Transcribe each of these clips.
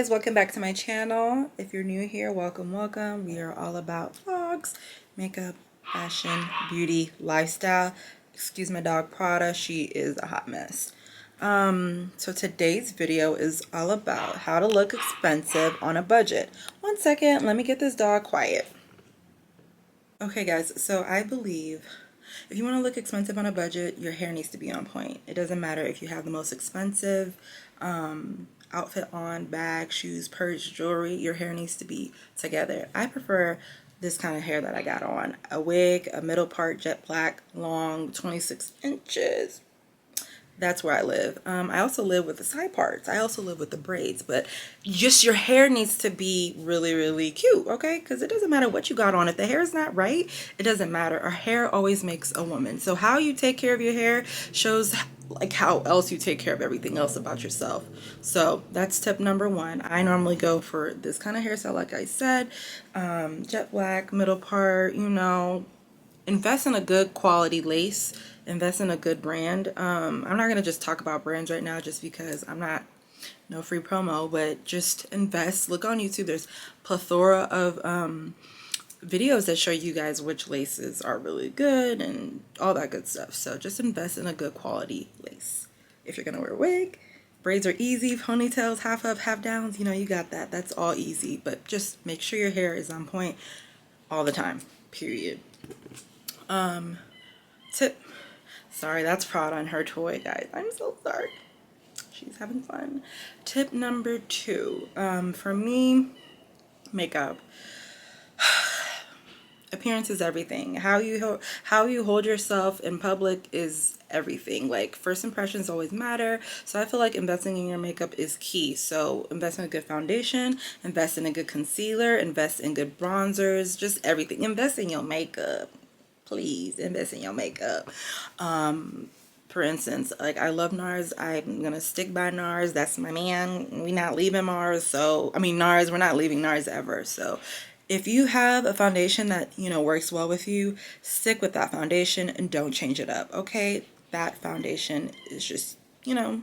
guys, welcome back to my channel. If you're new here, welcome. We are all about vlogs, makeup, fashion, beauty, lifestyle. Excuse my dog Prada, she is a hot mess. So today's video is all about how to look expensive on a budget. One second, let me get this dog quiet. Okay guys, so I believe if you want to look expensive on a budget, your hair needs to be on point. It doesn't matter if you have the most expensive outfit on, bag, shoes, purse, jewelry, your hair needs to be together. I prefer this kind of hair that I got on. A wig, a middle part, jet black, long, 26 inches. That's where I live. I also live with the side parts. I also live with the braids, but just your hair needs to be really, really cute, okay? Because it doesn't matter what you got on. If the hair is not right, it doesn't matter. Our hair always makes a woman. So how you take care of your hair shows like how else you take care of everything else about yourself. So that's tip number one. I normally go for this kind of hairstyle, like I said, jet black, middle part, you know. Invest in a good quality lace, invest in a good brand. I'm not going to just talk about brands right now just because I'm not no free promo, but just invest. Look on YouTube, there's plethora of videos that show you guys which laces are really good and all that good stuff. So just invest in a good quality lace. If you're going to wear a wig, braids are easy, ponytails, half up, half downs, you know, you got that. That's all easy, but just make sure your hair is on point all the time, period. Tip, sorry, that's Prada and her toy, guys. I'm so sorry. She's having fun. Tip number two, for me, makeup. Appearance is everything. How you hold yourself in public is everything. Like, first impressions always matter. So I feel like investing in your makeup is key. So invest in a good foundation, invest in a good concealer, invest in good bronzers, just everything. Invest in your makeup. Please invest in your makeup. For instance, like, I love NARS. I'm gonna stick by NARS. That's my man. We not leaving Mars. So I mean NARS, we're not leaving NARS ever. So if you have a foundation that, you know, works well with you, stick with that foundation and don't change it up. Okay, that foundation is just, you know,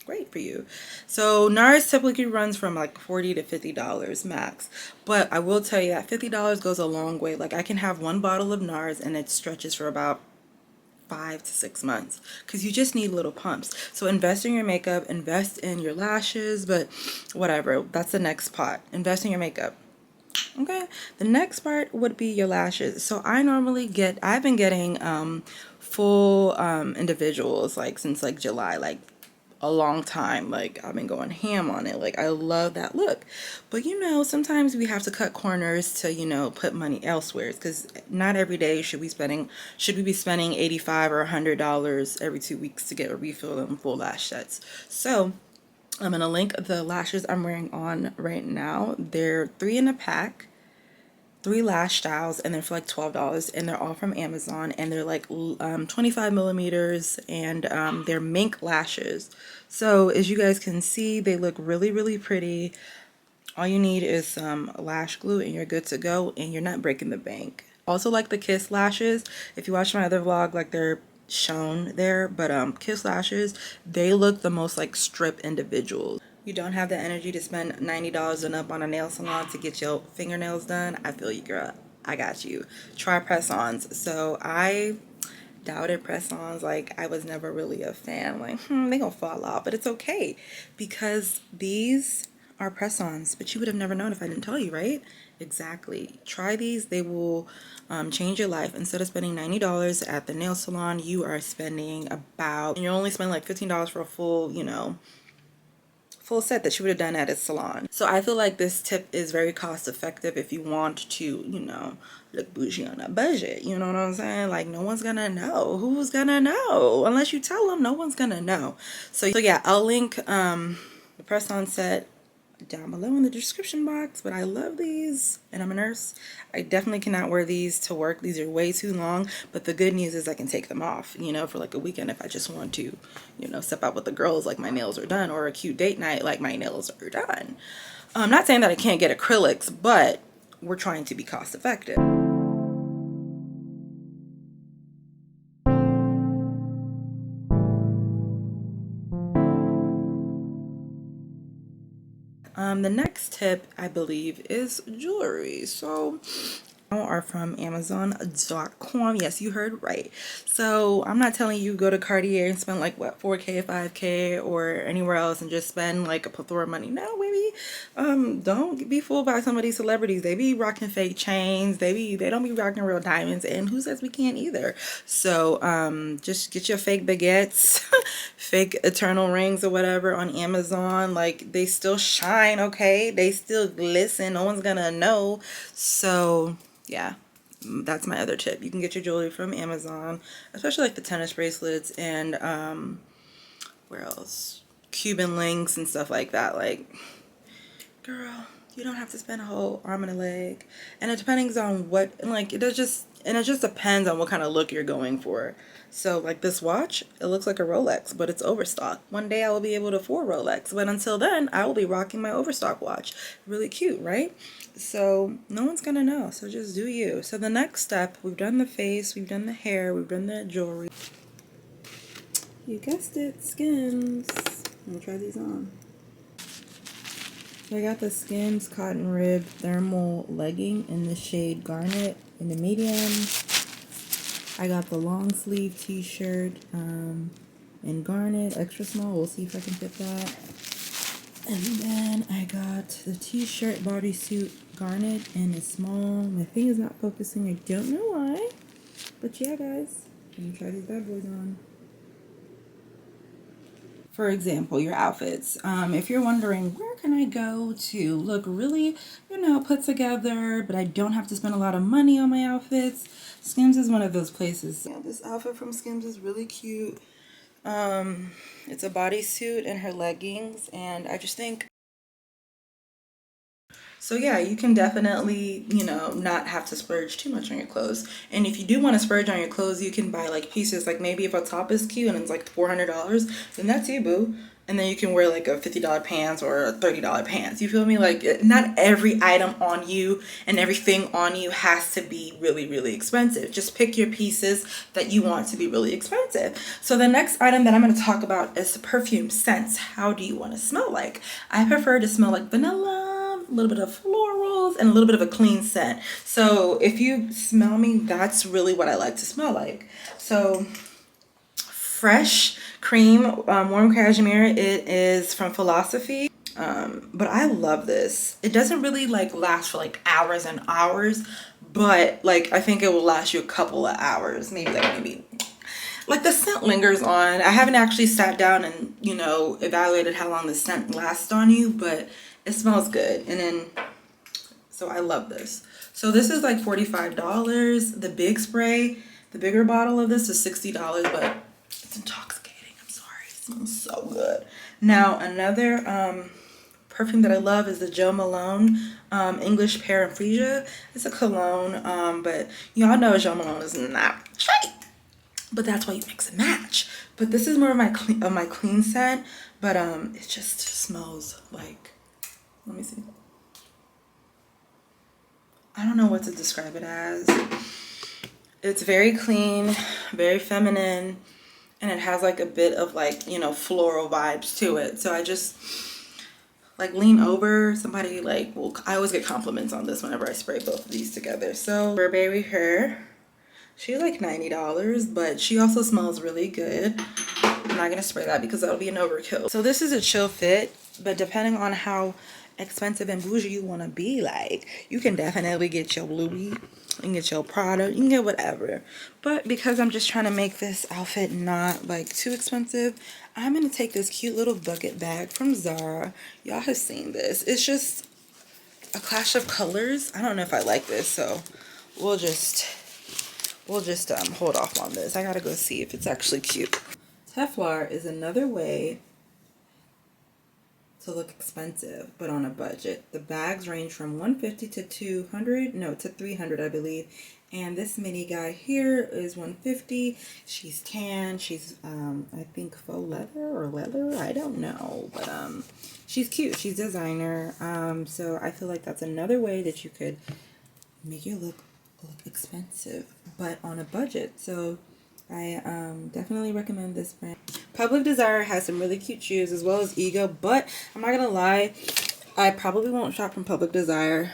great for you. So NARS typically runs from like $40 to $50 max, but I will tell you that $50 goes a long way. Like, I can have one bottle of NARS and it stretches for about 5 to 6 months because you just need little pumps. So invest in your makeup, invest in your lashes, but whatever, that's the next pot. Invest in your makeup. Okay, the next part would be your lashes. So I've been getting full individuals like since like July, like a long time. Like, I've been going ham on it. Like, I love that look. But you know, sometimes we have to cut corners to, you know, put money elsewhere, because not every day should we be spending $85 or $100 every 2 weeks to get a refill on full lash sets. So I'm gonna link the lashes I'm wearing on right now. They're 3 in a pack, 3 lash styles, and they're for like $12, and they're all from Amazon, and they're like 25 millimeters, and they're mink lashes. So as you guys can see, they look really, really pretty. All you need is some lash glue and you're good to go, and you're not breaking the bank. Also, like the Kiss lashes, if you watch my other vlog, like, they're shown there, but Kiss lashes, they look the most like strip individuals. You don't have the energy to spend $90 and up on a nail salon to get your fingernails done. I feel you, girl. I got you. Try press-ons. So I doubted press-ons. Like, I was never really a fan. Like, they gonna fall off, but it's okay because these are press-ons. But you would have never known if I didn't tell you, right? Exactly. Try these. They will change your life. Instead of spending $90 at the nail salon, you are spending and you're only spending like $15 for a full, you know, full set that you would have done at a salon. So I feel like this tip is very cost effective if you want to, you know, look bougie on a budget. You know what I'm saying? Like, no one's gonna know. Who's gonna know? Unless you tell them, no one's gonna know. So yeah, I'll link the press-on set down below in the description box. But I love these, and I'm a nurse. I definitely cannot wear these to work. These are way too long, but the good news is I can take them off, you know, for like a weekend if I just want to, you know, step out with the girls, like my nails are done, or a cute date night, like my nails are done. I'm not saying that I can't get acrylics, but we're trying to be cost effective. The next tip, I believe, is jewelry. So are from Amazon.com. Yes, you heard right. So I'm not telling you go to Cartier and spend like what 4K, 5K, or anywhere else and just spend like a plethora of money. No, baby. Don't be fooled by some of these celebrities. They be rocking fake chains. They don't be rocking real diamonds. And who says we can't either? So just get your fake baguettes, fake eternal rings or whatever on Amazon. Like they still shine, okay? They still glisten. No one's gonna know. So yeah, that's my other tip. You can get your jewelry from Amazon, especially like the tennis bracelets and where else, Cuban links and stuff like that. Like, girl, you don't have to spend a whole arm and a leg. And it depends on what, and like it just depends on what kind of look you're going for. So like this watch, it looks like a Rolex, but it's overstock. One day I will be able to afford Rolex, but until then I will be rocking my overstock watch. Really cute, right? So no one's gonna know, so just do you. So the next step, we've done the face, we've done the hair, we've done the jewelry. You guessed it, Skims. Let me try these on. So I got the Skims cotton rib thermal legging in the shade garnet in the medium. I got the long sleeve t-shirt in garnet, extra small. We'll see if I can fit that. And then I got the t-shirt bodysuit garnet in a small. My thing is not focusing. I don't know why. But yeah, guys, let me try these bad boys on. For example, your outfits. If you're wondering, where can I go to look really, put together, but I don't have to spend a lot of money on my outfits? Skims is one of those places. Yeah, this outfit from Skims is really cute. It's a bodysuit and her leggings, and I just think, so yeah, you can definitely, not have to splurge too much on your clothes. And if you do want to splurge on your clothes, you can buy like pieces, like maybe if a top is cute and it's like $400, then that's you, boo. And then you can wear like a $50 pants or a $30 pants. You feel me? Like not every item on you and everything on you has to be really, really expensive. Just pick your pieces that you want to be really expensive. So the next item that I'm going to talk about is perfume scents. How do you want to smell like? I prefer to smell like vanilla, a little bit of florals, and a little bit of a clean scent. So if you smell me, that's really what I like to smell like. So fresh cream, warm cashmere. It is from Philosophy. But I love this. It doesn't really like last for like hours and hours, but like I think it will last you a couple of hours, maybe like the scent lingers on. I haven't actually sat down and evaluated how long the scent lasts on you, but it smells good. And then so I love this. So this is like $45. The big spray, the bigger bottle of this is $60, but it's intoxicating. I'm sorry, it smells so good. Now another perfume that I love is the Jo Malone English Pear and Freesia. It's a cologne, but y'all know Jo Malone is not cheap. But that's why you mix and match. But this is more of my clean scent, but it just smells like, let me see. I don't know what to describe it as. It's very clean, very feminine, and it has like a bit of like, floral vibes to it. So I just like lean over. Somebody like, I always get compliments on this whenever I spray both of these together. So Burberry her. She's like $90, but she also smells really good. I'm not gonna spray that because that'll be an overkill. So this is a chill fit, but depending on how expensive and bougie you want to be, like you can definitely get your Louis, you can get your Prada, you can get whatever. But because I'm just trying to make this outfit not like too expensive, I'm gonna take this cute little bucket bag from Zara. Y'all have seen this. It's just a clash of colors. I don't know if I like this, so we'll just hold off on this. I gotta go see if it's actually cute. Telfar is another way to look expensive, but on a budget. The bags range from $150 to $200, no, to $300, I believe. And this mini guy here is $150. She's tan. She's, I think faux leather or leather. I don't know, but she's cute. She's designer. So I feel like that's another way that you could make your look expensive, but on a budget. So I definitely recommend this brand. Public Desire has some really cute shoes as well as Ego, but I'm not gonna lie, I probably won't shop from Public Desire.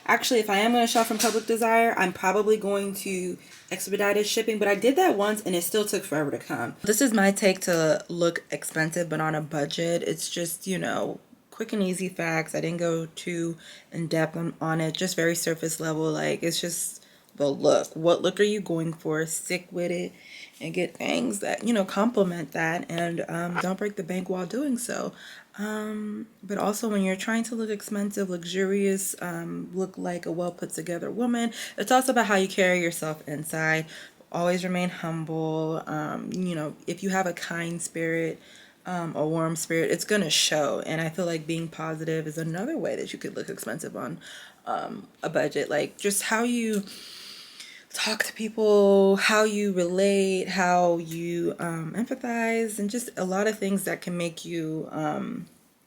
Actually, if I am going to shop from Public Desire, I'm probably going to expedited shipping, but I did that once and it still took forever to come. This is my take to look expensive but on a budget. It's just, you know, quick and easy facts. I didn't go too in depth on it, just very surface level. Like, it's just the look. What look are you going for? Stick with it and get things that, you know, complement that, and don't break the bank while doing so. But also, when you're trying to look expensive, luxurious, look like a well put together woman, it's also about how you carry yourself inside. Always remain humble. You know, if you have a kind spirit, a warm spirit, it's gonna show. And I feel like being positive is another way that you could look expensive on a budget. Like, just how you talk to people, how you relate, how you empathize, and just a lot of things that can make you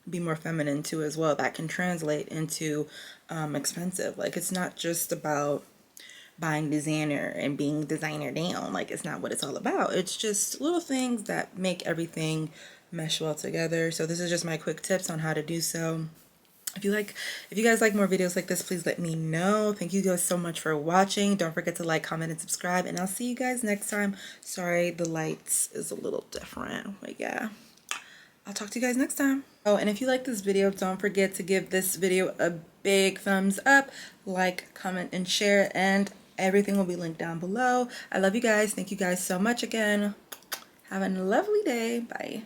be more feminine too as well. That can translate into expensive. Like, it's not just about buying designer and being designer down. Like, it's not what it's all about. It's just little things that make everything mesh well together. So this is just my quick tips on how to do so. If you guys like more videos like this, please let me know. Thank you guys so much for watching. Don't forget to like, comment, and subscribe, and I'll see you guys next time. Sorry, the lights is a little different, but yeah, I'll talk to you guys next time. Oh, and if you like this video, don't forget to give this video a big thumbs up, like, comment, and share, and everything will be linked down below. I love you guys. Thank you guys so much again. Have a lovely day. Bye.